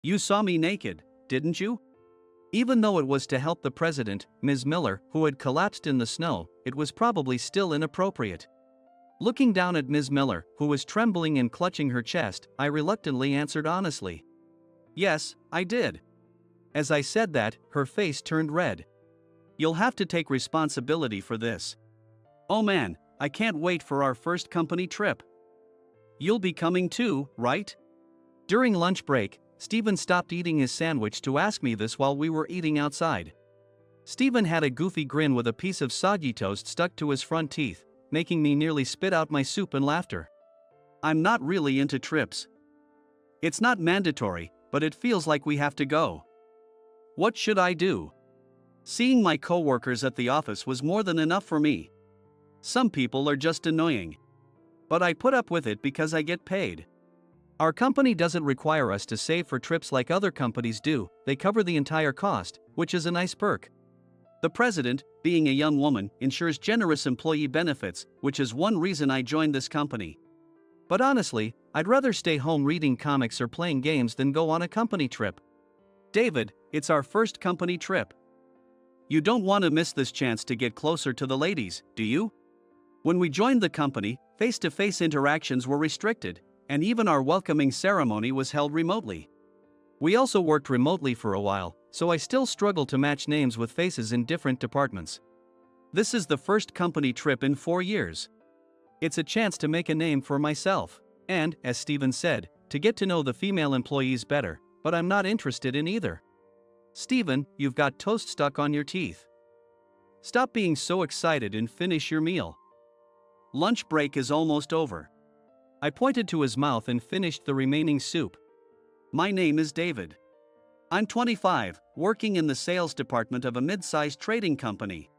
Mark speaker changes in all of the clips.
Speaker 1: You saw me naked, didn't you? Even though it was to help the president, Ms. Miller, who had collapsed in the snow, it was probably still inappropriate. Looking down at Ms. Miller, who was trembling and clutching her chest, I reluctantly answered honestly. Yes, I did. As I said that, her face turned red. You'll have to take responsibility for this. Oh man, I can't wait for our first company trip. You'll be coming too, right? During lunch break, Stephen stopped eating his sandwich to ask me this while we were eating outside. Stephen had a goofy grin with a piece of soggy toast stuck to his front teeth, making me nearly spit out my soup in laughter. I'm not really into trips. It's not mandatory, but it feels like we have to go. What should I do? Seeing my coworkers at the office was more than enough for me. Some people are just annoying. But I put up with it because I get paid. Our company doesn't require us to save for trips like other companies do, they cover the entire cost, which is a nice perk. The president, being a young woman, ensures generous employee benefits, which is one reason I joined this company. But honestly, I'd rather stay home reading comics or playing games than go on a company trip. David, it's our first company trip. You don't want to miss this chance to get closer to the ladies, do you? When we joined the company, face-to-face interactions were restricted, and even our welcoming ceremony was held remotely. We also worked remotely for a while, so I still struggle to match names with faces in different departments. This is the first company trip in 4 years. It's a chance to make a name for myself, and, as Stephen said, to get to know the female employees better, but I'm not interested in either. Stephen, you've got toast stuck on your teeth. Stop being so excited and finish your meal. Lunch break is almost over. I pointed to his mouth and finished the remaining soup. My name is David. I'm 25, working in the sales department of a mid-sized trading company.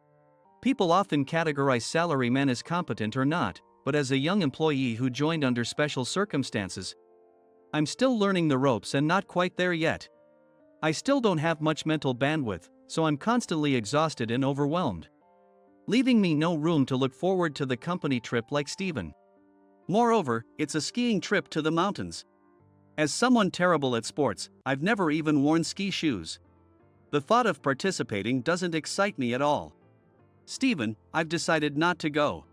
Speaker 1: People often categorize salarymen as competent or not, but as a young employee who joined under special circumstances, I'm still learning the ropes and not quite there yet. I still don't have much mental bandwidth, so I'm constantly exhausted and overwhelmed, leaving me no room to look forward to the company trip like Stephen. Moreover, it's a skiing trip to the mountains. As someone terrible at sports, I've never even worn ski shoes. The thought of participating doesn't excite me at all. Stephen, I've decided not to go.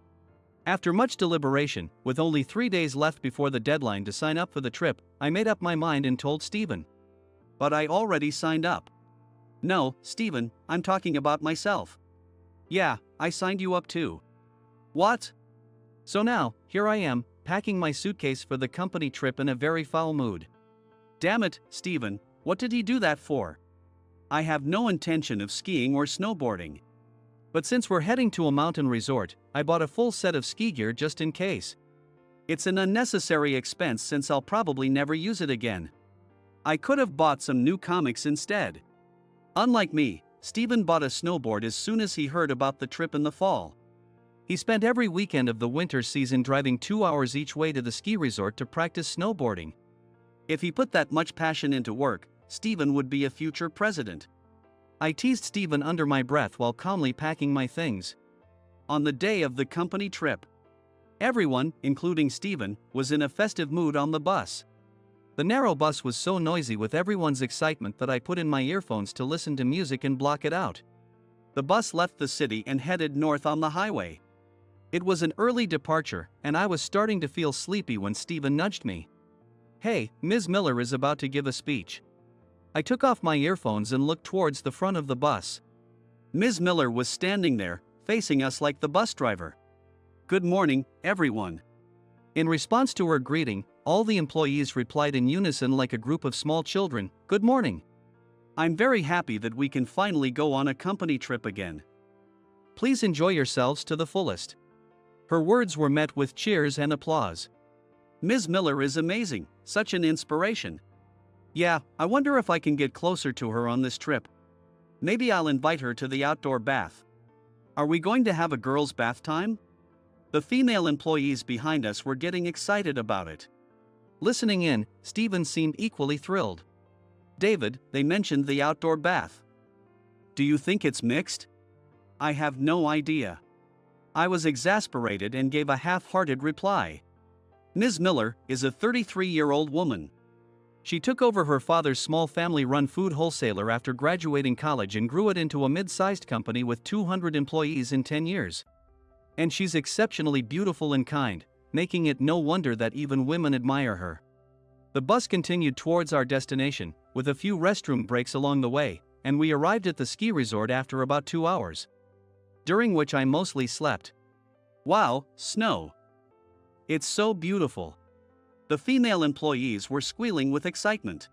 Speaker 1: After much deliberation, with only 3 days left before the deadline to sign up for the trip, I made up my mind and told Stephen. But I already signed up. No, Stephen, I'm talking about myself. Yeah, I signed you up too. What? So now, here I am, packing my suitcase for the company trip in a very foul mood. Damn it, Stephen, what did he do that for? I have no intention of skiing or snowboarding. But since we're heading to a mountain resort, I bought a full set of ski gear just in case. It's an unnecessary expense since I'll probably never use it again. I could have bought some new comics instead. Unlike me, Stephen bought a snowboard as soon as he heard about the trip in the fall. He spent every weekend of the winter season driving 2 hours each way to the ski resort to practice snowboarding. If he put that much passion into work, Stephen would be a future president. I teased Stephen under my breath while calmly packing my things. On the day of the company trip, everyone, including Stephen, was in a festive mood on the bus. The narrow bus was so noisy with everyone's excitement that I put in my earphones to listen to music and block it out. The bus left the city and headed north on the highway. It was an early departure, and I was starting to feel sleepy when Stephen nudged me. Hey, Ms. Miller is about to give a speech. I took off my earphones and looked towards the front of the bus. Ms. Miller was standing there, facing us like the bus driver. Good morning, everyone. In response to her greeting, all the employees replied in unison like a group of small children, "Good morning. I'm very happy that we can finally go on a company trip again. Please enjoy yourselves to the fullest." Her words were met with cheers and applause. Ms. Miller is amazing, such an inspiration. Yeah, I wonder if I can get closer to her on this trip. Maybe I'll invite her to the outdoor bath. Are we going to have a girls' bath time? The female employees behind us were getting excited about it. Listening in, Stephen seemed equally thrilled. David, they mentioned the outdoor bath. Do you think it's mixed? I have no idea. I was exasperated and gave a half-hearted reply. Ms. Miller is a 33-year-old woman. She took over her father's small family-run food wholesaler after graduating college and grew it into a mid-sized company with 200 employees in 10 years. And she's exceptionally beautiful and kind, making it no wonder that even women admire her. The bus continued towards our destination, with a few restroom breaks along the way, and we arrived at the ski resort after about 2 hours, during which I mostly slept. Wow, snow! It's so beautiful. The female employees were squealing with excitement.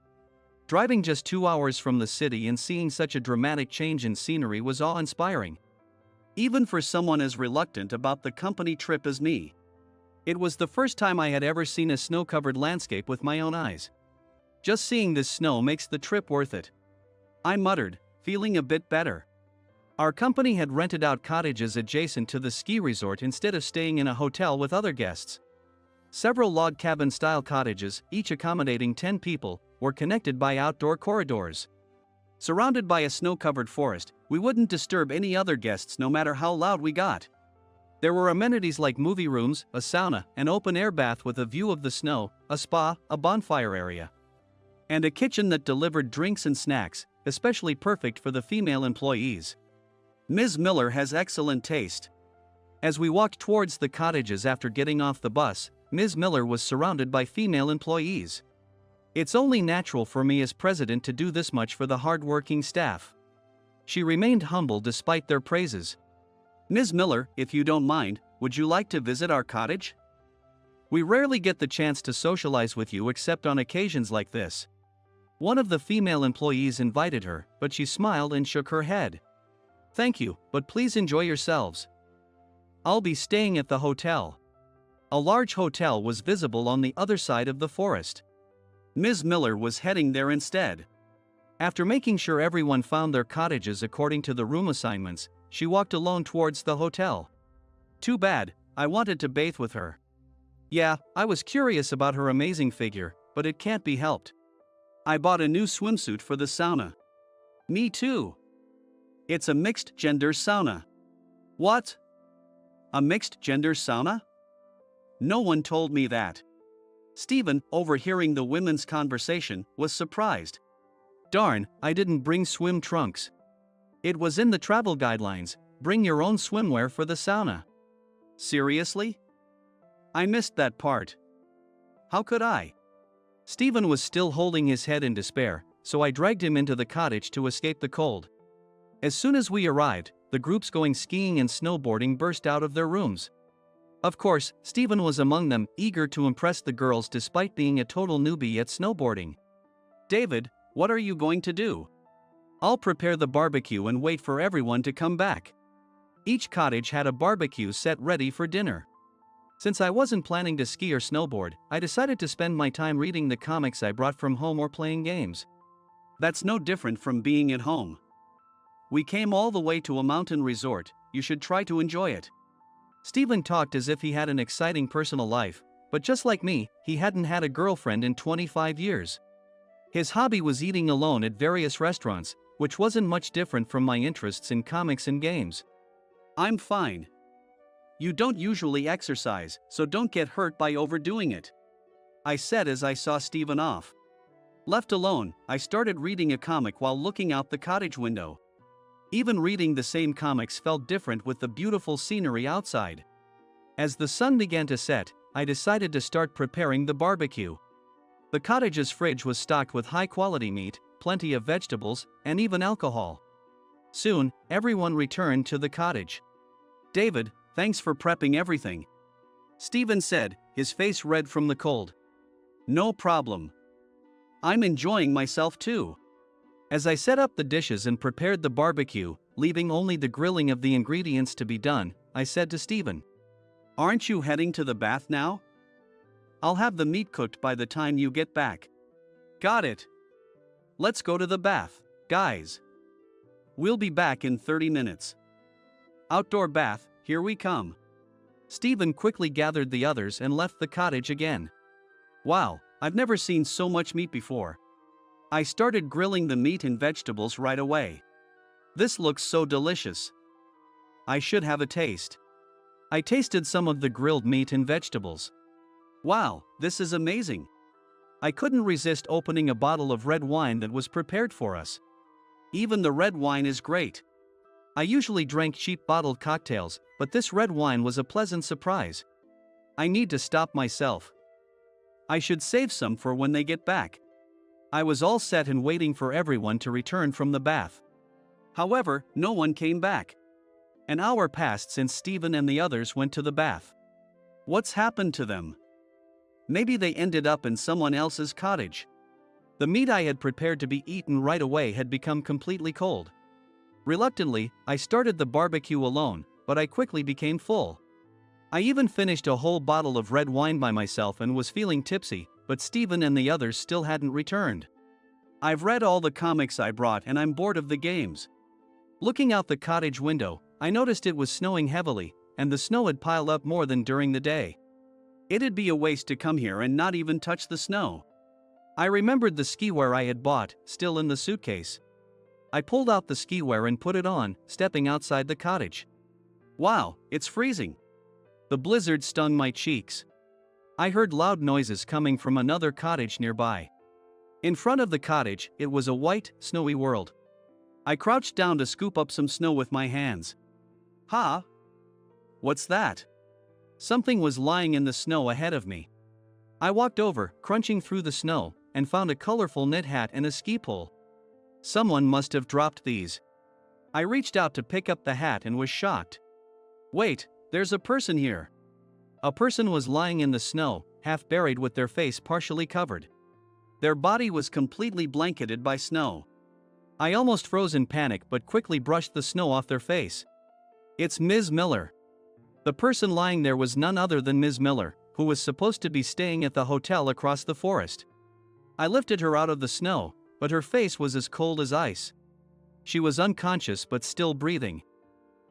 Speaker 1: Driving just 2 hours from the city and seeing such a dramatic change in scenery was awe-inspiring, even for someone as reluctant about the company trip as me. It was the first time I had ever seen a snow-covered landscape with my own eyes. Just seeing this snow makes the trip worth it, I muttered, feeling a bit better. Our company had rented out cottages adjacent to the ski resort instead of staying in a hotel with other guests. Several log cabin-style cottages, each accommodating 10 people, were connected by outdoor corridors. Surrounded by a snow-covered forest, we wouldn't disturb any other guests no matter how loud we got. There were amenities like movie rooms, a sauna, an open-air bath with a view of the snow, a spa, a bonfire area, and a kitchen that delivered drinks and snacks, especially perfect for the female employees. Ms. Miller has excellent taste. As we walked towards the cottages after getting off the bus, Ms. Miller was surrounded by female employees. It's only natural for me as president to do this much for the hard-working staff. She remained humble despite their praises. Ms. Miller, if you don't mind, would you like to visit our cottage? We rarely get the chance to socialize with you except on occasions like this. One of the female employees invited her, but she smiled and shook her head. Thank you, but please enjoy yourselves. I'll be staying at the hotel. A large hotel was visible on the other side of the forest. Ms. Miller was heading there instead. After making sure everyone found their cottages according to the room assignments, she walked alone towards the hotel. Too bad, I wanted to bathe with her. Yeah, I was curious about her amazing figure, but it can't be helped. I bought a new swimsuit for the sauna. Me too. It's a mixed-gender sauna. What? A mixed-gender sauna? No one told me that. Stephen, overhearing the women's conversation, was surprised. Darn, I didn't bring swim trunks. It was in the travel guidelines, bring your own swimwear for the sauna. Seriously? I missed that part. How could I? Stephen was still holding his head in despair, so I dragged him into the cottage to escape the cold. As soon as we arrived, the groups going skiing and snowboarding burst out of their rooms. Of course, Stephen was among them, eager to impress the girls despite being a total newbie at snowboarding. David, what are you going to do? I'll prepare the barbecue and wait for everyone to come back. Each cottage had a barbecue set ready for dinner. Since I wasn't planning to ski or snowboard, I decided to spend my time reading the comics I brought from home or playing games. That's no different from being at home. We came all the way to a mountain resort, you should try to enjoy it. Stephen talked as if he had an exciting personal life, but just like me, he hadn't had a girlfriend in 25 years. His hobby was eating alone at various restaurants, which wasn't much different from my interests in comics and games. I'm fine. You don't usually exercise, so don't get hurt by overdoing it, I said as I saw Stephen off. Left alone, I started reading a comic while looking out the cottage window. Even reading the same comics felt different with the beautiful scenery outside. As the sun began to set, I decided to start preparing the barbecue. The cottage's fridge was stocked with high-quality meat, plenty of vegetables, and even alcohol. Soon, everyone returned to the cottage. David, thanks for prepping everything, Stephen said, his face red from the cold. No problem. I'm enjoying myself too. As I set up the dishes and prepared the barbecue, leaving only the grilling of the ingredients to be done, I said to Stephen, "Aren't you heading to the bath now? I'll have the meat cooked by the time you get back." Got it. Let's go to the bath, guys. We'll be back in 30 minutes. Outdoor bath, here we come. Stephen quickly gathered the others and left the cottage again. Wow, I've never seen so much meat before. I started grilling the meat and vegetables right away. This looks so delicious. I should have a taste. I tasted some of the grilled meat and vegetables. Wow, this is amazing. I couldn't resist opening a bottle of red wine that was prepared for us. Even the red wine is great. I usually drank cheap bottled cocktails, but this red wine was a pleasant surprise. I need to stop myself. I should save some for when they get back. I was all set and waiting for everyone to return from the bath. However, no one came back. An hour passed since Stephen and the others went to the bath. What's happened to them? Maybe they ended up in someone else's cottage. The meat I had prepared to be eaten right away had become completely cold. Reluctantly, I started the barbecue alone, but I quickly became full. I even finished a whole bottle of red wine by myself and was feeling tipsy, but Stephen and the others still hadn't returned. I've read all the comics I brought and I'm bored of the games. Looking out the cottage window, I noticed it was snowing heavily, and the snow had piled up more than during the day. It'd be a waste to come here and not even touch the snow. I remembered the ski wear I had bought, still in the suitcase. I pulled out the ski wear and put it on, stepping outside the cottage. Wow, it's freezing. The blizzard stung my cheeks. I heard loud noises coming from another cottage nearby. In front of the cottage, it was a white, snowy world. I crouched down to scoop up some snow with my hands. Ha! What's that? Something was lying in the snow ahead of me. I walked over, crunching through the snow, and found a colorful knit hat and a ski pole. Someone must have dropped these. I reached out to pick up the hat and was shocked. Wait, there's a person here. A person was lying in the snow, half buried with their face partially covered. Their body was completely blanketed by snow. I almost froze in panic but quickly brushed the snow off their face. It's Ms. Miller. The person lying there was none other than Ms. Miller, who was supposed to be staying at the hotel across the forest. I lifted her out of the snow, but her face was as cold as ice. She was unconscious but still breathing.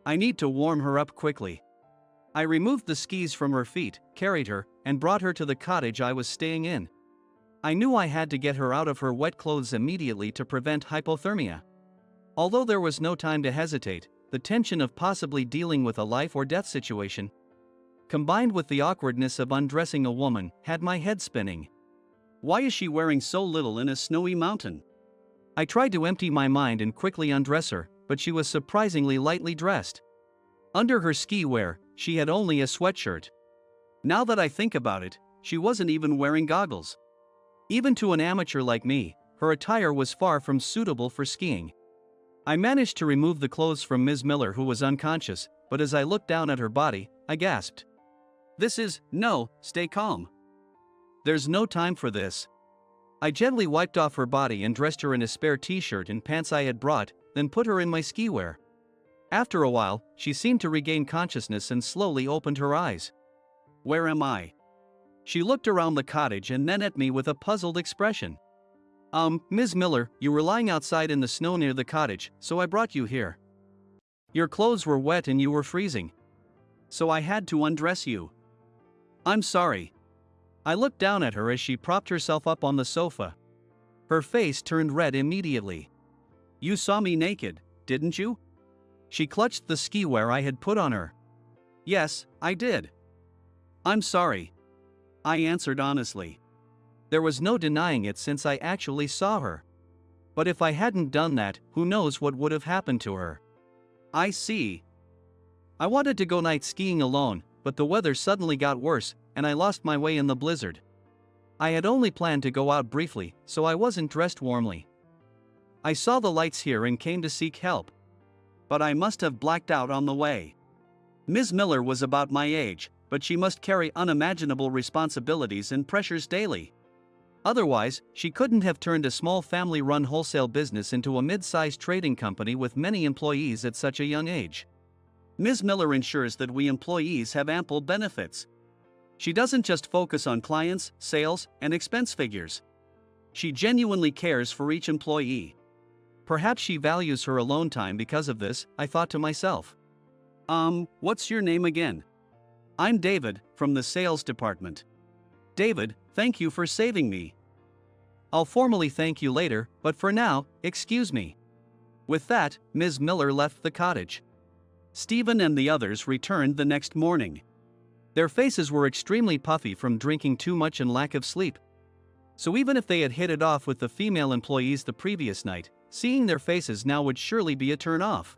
Speaker 1: I need to warm her up quickly. I removed the skis from her feet, carried her, and brought her to the cottage I was staying in. I knew I had to get her out of her wet clothes immediately to prevent hypothermia. Although there was no time to hesitate, the tension of possibly dealing with a life or death situation, combined with the awkwardness of undressing a woman, had my head spinning. Why is she wearing so little in a snowy mountain? I tried to empty my mind and quickly undress her, but she was surprisingly lightly dressed. Under her ski wear, she had only a sweatshirt. Now that I think about it, she wasn't even wearing goggles. Even to an amateur like me, her attire was far from suitable for skiing. I managed to remove the clothes from Ms. Miller, who was unconscious, but as I looked down at her body, I gasped. No, stay calm. There's no time for this. I gently wiped off her body and dressed her in a spare t-shirt and pants I had brought, then put her in my ski wear. After a while, she seemed to regain consciousness and slowly opened her eyes. Where am I? She looked around the cottage and then at me with a puzzled expression. Ms. Miller, you were lying outside in the snow near the cottage, so I brought you here. Your clothes were wet and you were freezing. So I had to undress you. I'm sorry. I looked down at her as she propped herself up on the sofa. Her face turned red immediately. You saw me naked, didn't you? She clutched the ski wear I had put on her. Yes, I did. I'm sorry. I answered honestly. There was no denying it since I actually saw her. But if I hadn't done that, who knows what would have happened to her. I see. I wanted to go night skiing alone, but the weather suddenly got worse, and I lost my way in the blizzard. I had only planned to go out briefly, so I wasn't dressed warmly. I saw the lights here and came to seek help. But I must have blacked out on the way. Ms. Miller was about my age, but she must carry unimaginable responsibilities and pressures daily. Otherwise, she couldn't have turned a small family-run wholesale business into a mid-sized trading company with many employees at such a young age. Ms. Miller ensures that we employees have ample benefits. She doesn't just focus on clients, sales, and expense figures. She genuinely cares for each employee. Perhaps she values her alone time because of this, I thought to myself. What's your name again? I'm David, from the sales department. David, thank you for saving me. I'll formally thank you later, but for now, excuse me. With that, Ms. Miller left the cottage. Stephen and the others returned the next morning. Their faces were extremely puffy from drinking too much and lack of sleep. So even if they had hit it off with the female employees the previous night, seeing their faces now would surely be a turn-off.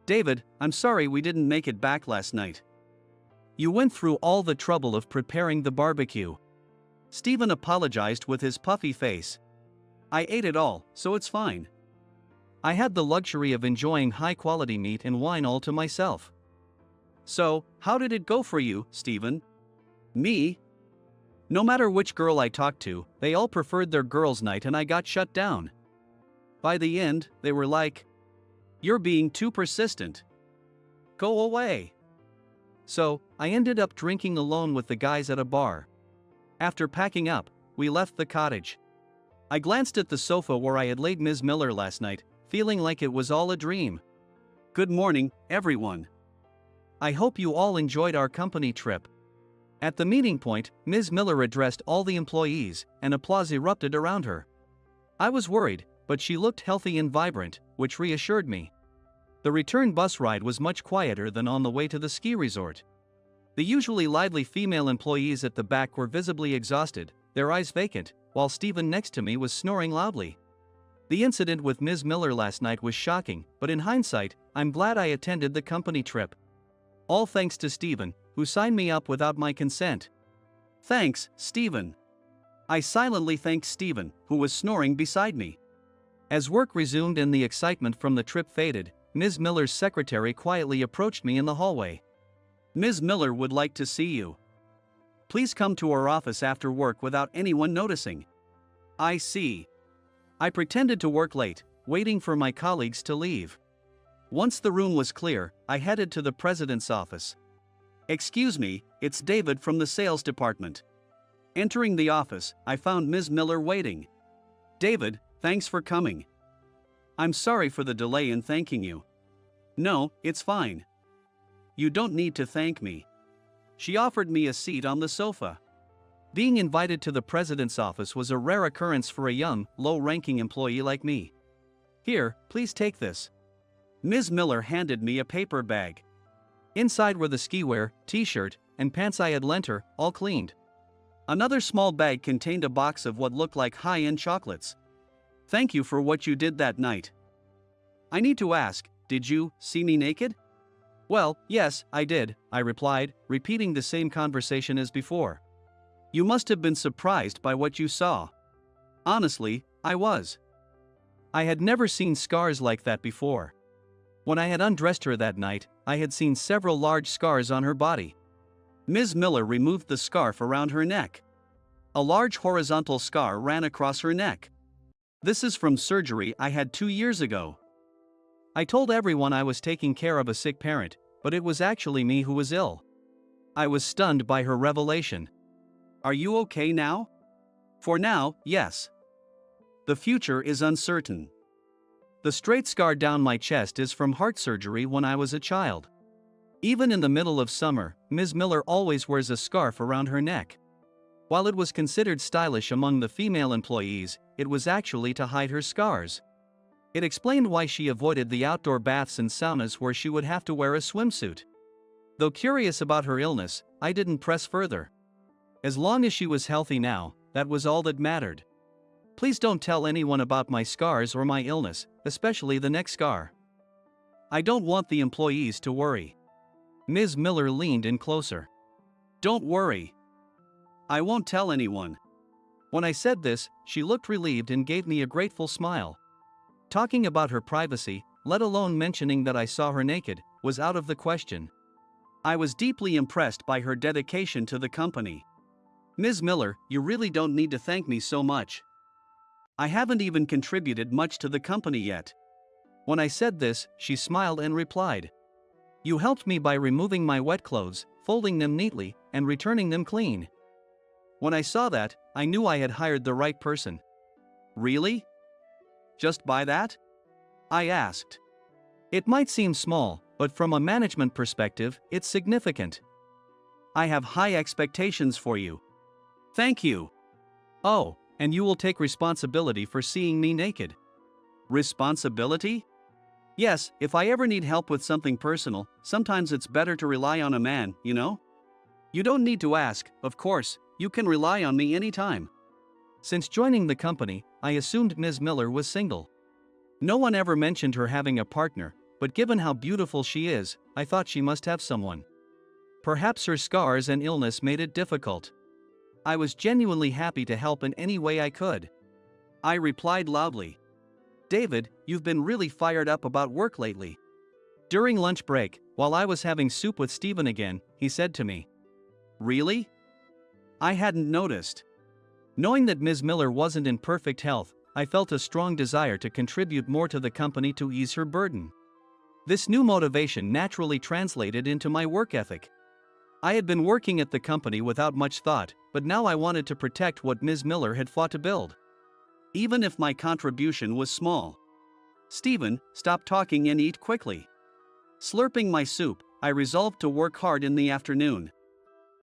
Speaker 1: David, I'm sorry we didn't make it back last night. You went through all the trouble of preparing the barbecue. Stephen apologized with his puffy face. I ate it all, so it's fine. I had the luxury of enjoying high-quality meat and wine all to myself. So, how did it go for you, Stephen? Me? No matter which girl I talked to, they all preferred their girls' night and I got shut down. By the end, they were like, "You're being too persistent. Go away." So, I ended up drinking alone with the guys at a bar. After packing up, we left the cottage. I glanced at the sofa where I had laid Ms. Miller last night, feeling like it was all a dream. Good morning, everyone. I hope you all enjoyed our company trip. At the meeting point, Ms. Miller addressed all the employees, and applause erupted around her. I was worried, but she looked healthy and vibrant, which reassured me. The return bus ride was much quieter than on the way to the ski resort. The usually lively female employees at the back were visibly exhausted, their eyes vacant, while Stephen next to me was snoring loudly. The incident with Ms. Miller last night was shocking, but in hindsight, I'm glad I attended the company trip. All thanks to Stephen, who signed me up without my consent. Thanks, Stephen. I silently thanked Stephen, who was snoring beside me. As work resumed and the excitement from the trip faded, Ms. Miller's secretary quietly approached me in the hallway. Ms. Miller would like to see you. Please come to our office after work without anyone noticing. I see. I pretended to work late, waiting for my colleagues to leave. Once the room was clear, I headed to the president's office. Excuse me, it's David from the sales department. Entering the office, I found Ms. Miller waiting. David, thanks for coming. I'm sorry for the delay in thanking you. No, it's fine. You don't need to thank me. She offered me a seat on the sofa. Being invited to the president's office was a rare occurrence for a young, low-ranking employee like me. Here, please take this. Ms. Miller handed me a paper bag. Inside were the ski wear, t-shirt, and pants I had lent her, all cleaned. Another small bag contained a box of what looked like high-end chocolates. Thank you for what you did that night. I need to ask, did you see me naked? Well, yes, I did, I replied, repeating the same conversation as before. You must have been surprised by what you saw. Honestly, I was. I had never seen scars like that before. When I had undressed her that night, I had seen several large scars on her body. Ms. Miller removed the scarf around her neck. A large horizontal scar ran across her neck. This is from surgery I had 2 years ago. I told everyone I was taking care of a sick parent, but it was actually me who was ill. I was stunned by her revelation. Are you okay now? For now, yes. The future is uncertain. The straight scar down my chest is from heart surgery when I was a child. Even in the middle of summer, Ms. Miller always wears a scarf around her neck. While it was considered stylish among the female employees, it was actually to hide her scars. It explained why she avoided the outdoor baths and saunas where she would have to wear a swimsuit. Though curious about her illness, I didn't press further. As long as she was healthy now, that was all that mattered. Please don't tell anyone about my scars or my illness, especially the neck scar. I don't want the employees to worry. Ms. Miller leaned in closer. Don't worry. I won't tell anyone. When I said this, she looked relieved and gave me a grateful smile. Talking about her privacy, let alone mentioning that I saw her naked, was out of the question. I was deeply impressed by her dedication to the company. Ms. Miller, you really don't need to thank me so much. I haven't even contributed much to the company yet. When I said this, she smiled and replied. You helped me by removing my wet clothes, folding them neatly, and returning them clean. When I saw that, I knew I had hired the right person. Really? Just by that? I asked. It might seem small, but from a management perspective, it's significant. I have high expectations for you. Thank you. Oh, and you will take responsibility for seeing me naked. Responsibility? Yes, if I ever need help with something personal, sometimes it's better to rely on a man, you know? You don't need to ask, of course, you can rely on me anytime. Since joining the company, I assumed Ms. Miller was single. No one ever mentioned her having a partner, but given how beautiful she is, I thought she must have someone. Perhaps her scars and illness made it difficult. I was genuinely happy to help in any way I could. I replied loudly. David, you've been really fired up about work lately. During lunch break, while I was having soup with Stephen again, he said to me. Really? I hadn't noticed. Knowing that Ms. Miller wasn't in perfect health, I felt a strong desire to contribute more to the company to ease her burden. This new motivation naturally translated into my work ethic. I had been working at the company without much thought, but now I wanted to protect what Ms. Miller had fought to build. Even if my contribution was small. Stephen, stop talking and eat quickly. Slurping my soup, I resolved to work hard in the afternoon.